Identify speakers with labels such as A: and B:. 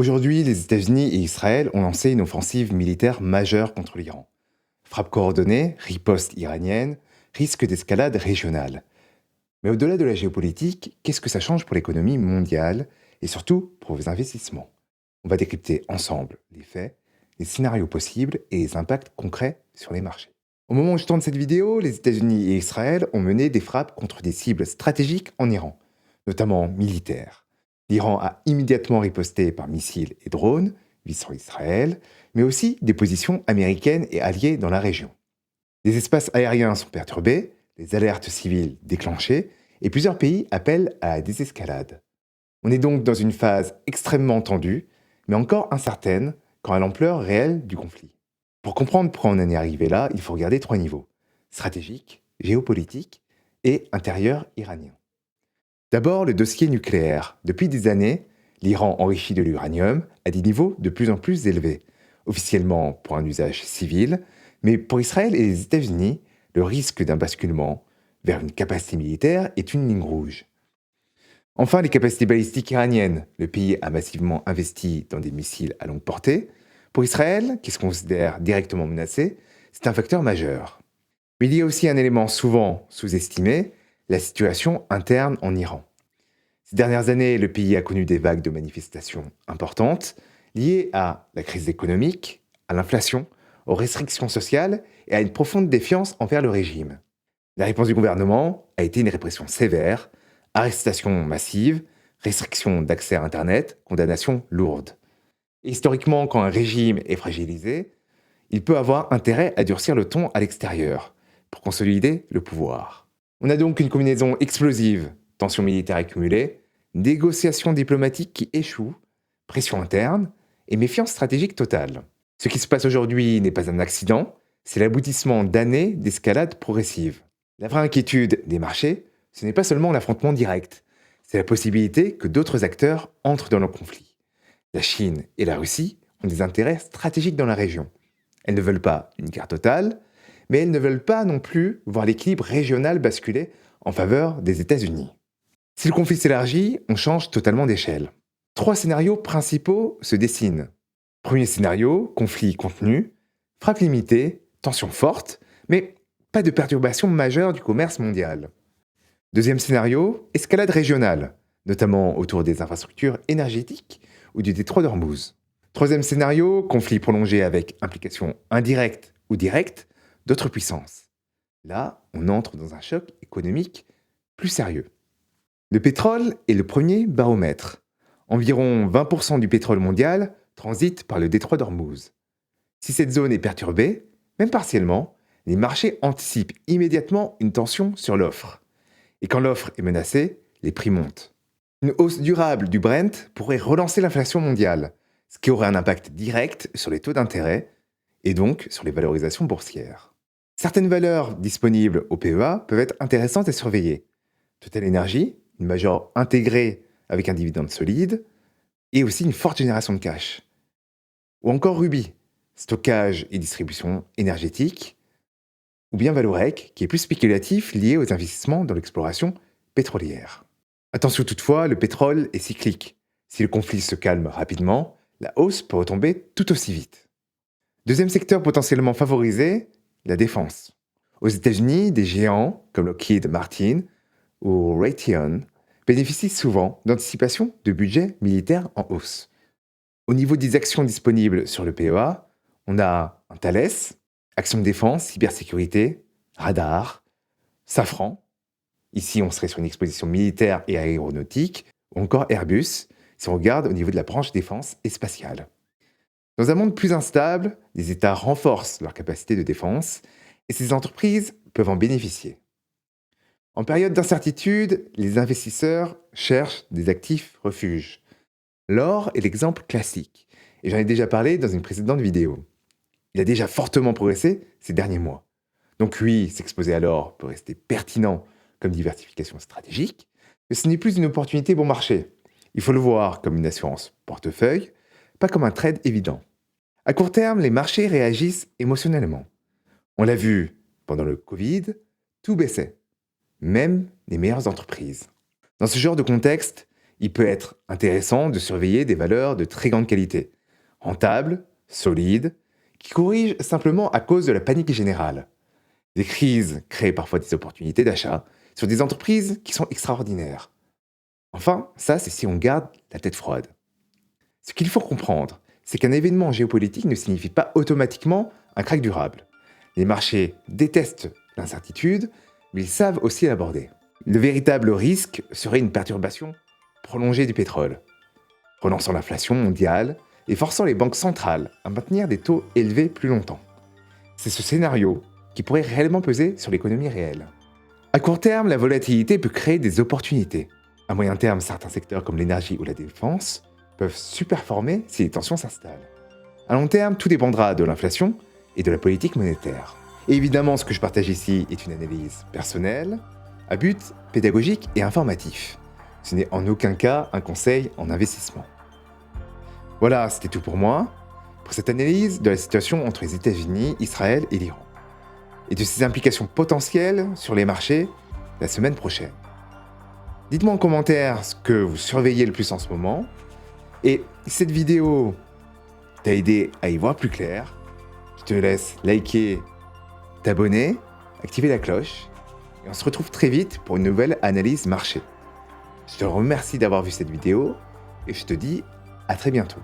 A: Aujourd'hui, les États-Unis et Israël ont lancé une offensive militaire majeure contre l'Iran. Frappe coordonnée, riposte iranienne, risque d'escalade régionale. Mais au-delà de la géopolitique, qu'est-ce que ça change pour l'économie mondiale et surtout pour vos investissements? On va décrypter ensemble les faits, les scénarios possibles et les impacts concrets sur les marchés. Au moment où je tourne cette vidéo, les États-Unis et Israël ont mené des frappes contre des cibles stratégiques en Iran, notamment militaires. L'Iran a immédiatement riposté par missiles et drones visant Israël, mais aussi des positions américaines et alliées dans la région. Les espaces aériens sont perturbés, les alertes civiles déclenchées, et plusieurs pays appellent à la désescalade. On est donc dans une phase extrêmement tendue, mais encore incertaine quant à l'ampleur réelle du conflit. Pour comprendre pourquoi on en est arrivé là, il faut regarder trois niveaux: stratégique, géopolitique et intérieur iranien. D'abord, le dossier nucléaire. Depuis des années, l'Iran enrichit de l'uranium à des niveaux de plus en plus élevés, officiellement pour un usage civil, mais pour Israël et les États-Unis, le risque d'un basculement vers une capacité militaire est une ligne rouge. Enfin, les capacités balistiques iraniennes. Le pays a massivement investi dans des missiles à longue portée. Pour Israël, qui se considère directement menacé, c'est un facteur majeur. Mais il y a aussi un élément souvent sous-estimé, la situation interne en Iran. Ces dernières années, le pays a connu des vagues de manifestations importantes liées à la crise économique, à l'inflation, aux restrictions sociales et à une profonde défiance envers le régime. La réponse du gouvernement a été une répression sévère, arrestations massives, restrictions d'accès à Internet, condamnations lourdes. Et historiquement, quand un régime est fragilisé, il peut avoir intérêt à durcir le ton à l'extérieur pour consolider le pouvoir. On a donc une combinaison explosive, tensions militaires accumulées, négociations diplomatiques qui échouent, pression interne et méfiance stratégique totale. Ce qui se passe aujourd'hui n'est pas un accident, c'est l'aboutissement d'années d'escalade progressive. La vraie inquiétude des marchés, ce n'est pas seulement l'affrontement direct, c'est la possibilité que d'autres acteurs entrent dans le conflit. La Chine et la Russie ont des intérêts stratégiques dans la région. Elles ne veulent pas une guerre totale, mais elles ne veulent pas non plus voir l'équilibre régional basculer en faveur des États-Unis. Si le conflit s'élargit, on change totalement d'échelle. Trois scénarios principaux se dessinent. Premier scénario, conflit contenu, frappe limitée, tension forte, mais pas de perturbation majeure du commerce mondial. Deuxième scénario, escalade régionale, notamment autour des infrastructures énergétiques ou du détroit d'Ormuz. Troisième scénario, conflit prolongé avec implication indirecte ou directe d'autres puissances. Là, on entre dans un choc économique plus sérieux. Le pétrole est le premier baromètre. Environ 20% du pétrole mondial transite par le détroit d'Ormuz. Si cette zone est perturbée, même partiellement, les marchés anticipent immédiatement une tension sur l'offre. Et quand l'offre est menacée, les prix montent. Une hausse durable du Brent pourrait relancer l'inflation mondiale, ce qui aurait un impact direct sur les taux d'intérêt et donc sur les valorisations boursières. Certaines valeurs disponibles au PEA peuvent être intéressantes à surveiller. Total Energy, une major intégrée avec un dividende solide, et aussi une forte génération de cash. Ou encore Ruby, stockage et distribution énergétique, ou bien Valorec, qui est plus spéculatif lié aux investissements dans l'exploration pétrolière. Attention toutefois, le pétrole est cyclique. Si le conflit se calme rapidement, la hausse peut retomber tout aussi vite. Deuxième secteur potentiellement favorisé, la défense. Aux États-Unis, des géants comme Lockheed Martin ou Raytheon bénéficient souvent d'anticipation de budgets militaires en hausse. Au niveau des actions disponibles sur le PEA, on a un Thales, Action de défense, cybersécurité, radar, Safran. Ici, on serait sur une exposition militaire et aéronautique, ou encore Airbus, si on regarde au niveau de la branche défense et spatiale. Dans un monde plus instable, les États renforcent leur capacité de défense et ces entreprises peuvent en bénéficier. En période d'incertitude, les investisseurs cherchent des actifs refuges. L'or est l'exemple classique, et j'en ai déjà parlé dans une précédente vidéo. Il a déjà fortement progressé ces derniers mois. Donc oui, s'exposer à l'or peut rester pertinent comme diversification stratégique, mais ce n'est plus une opportunité bon marché. Il faut le voir comme une assurance portefeuille, pas comme un trade évident. À court terme, les marchés réagissent émotionnellement. On l'a vu pendant le Covid, tout baissait, même les meilleures entreprises. Dans ce genre de contexte, il peut être intéressant de surveiller des valeurs de très grande qualité, rentables, solides, qui corrigent simplement à cause de la panique générale. Des crises créent parfois des opportunités d'achat sur des entreprises qui sont extraordinaires. Enfin, ça c'est si on garde la tête froide. Ce qu'il faut comprendre, c'est qu'un événement géopolitique ne signifie pas automatiquement un krach durable. Les marchés détestent l'incertitude, mais ils savent aussi l'aborder. Le véritable risque serait une perturbation prolongée du pétrole, relançant l'inflation mondiale et forçant les banques centrales à maintenir des taux élevés plus longtemps. C'est ce scénario qui pourrait réellement peser sur l'économie réelle. À court terme, la volatilité peut créer des opportunités. À moyen terme, certains secteurs comme l'énergie ou la défense peuvent surperformer si les tensions s'installent. À long terme, tout dépendra de l'inflation et de la politique monétaire. Et évidemment, ce que je partage ici est une analyse personnelle, à but pédagogique et informatif. Ce n'est en aucun cas un conseil en investissement. Voilà, c'était tout pour moi, pour cette analyse de la situation entre les États-Unis, Israël et l'Iran, et de ses implications potentielles sur les marchés la semaine prochaine. Dites-moi en commentaire ce que vous surveillez le plus en ce moment, et si cette vidéo t'a aidé à y voir plus clair, je te laisse liker, t'abonner, activer la cloche, et on se retrouve très vite pour une nouvelle analyse marché. Je te remercie d'avoir vu cette vidéo, et je te dis à très bientôt.